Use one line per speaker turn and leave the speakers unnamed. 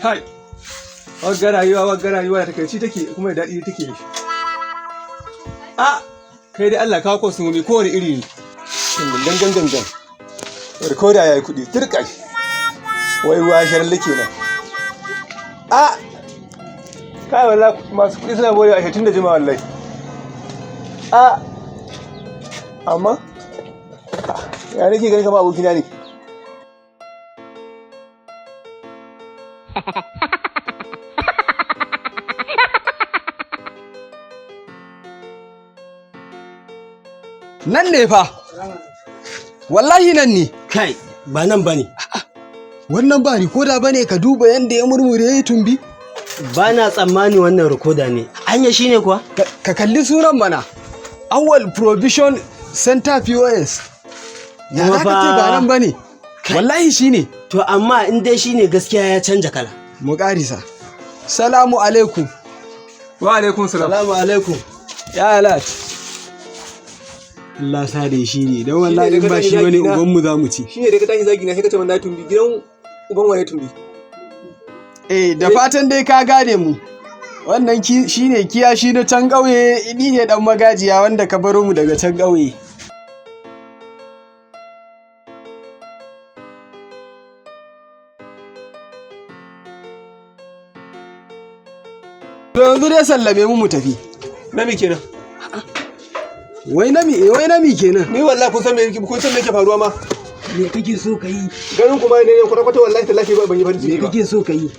Kai, wagga rayuwa da takaici take kuma da daɗi take da shi. Kai dai Allah kawo kwasu mai kowane iri ne. Gangan. Rikoda ya yi kuɗi, turka shi. Wai ruwa sharalle kenan. Kai wallahi masu kuɗi suna borewa a tun da jima wallahi. Amma ya nake ganin kama abokina ne.
Nan ne fa, wallahi nan ne.
Kai, ba nan ba ne.
Wannan ba rikoda ba ne, ka duba yadda ya murmure ya yi tumbi.
Ba na tsammani wannan rikoda ne. Anya shi ne kuwa?
Ka kalli sunan mana. Awal Provision Center POS. Ya za ka ce ba nan ba ne? Wallahi shi ne.
To amma in dai shi ne gaskiya ya canja kala.
Mu ƙarisa. Salamu alaikum.
Wa alaikum salam.
Salamu alaikum.
Ya alat. Allah sa da shi ne, don wallahi in ba shi wani ubanmu za mu ci.
Shi ne da ka tashi zagi na sai ka ce na tumbi, gidan uban waye tumbi.
Da fatan dai ka gane mu. Wannan shi ne kiyashi na can ƙauye, ni ne ɗan magajiya wanda ka baro mu daga can ƙauye. To yanzu dai sallame mu tafi.
Nami kenan.
Wai nami kenan.
Ni wallahi kun san me yake faruwa ma.
Me kake so ka yi?
Ganin kuma ne kwata-kwata wallahi tallafi ban yi farin ciki ba.
Me kake so ka yi?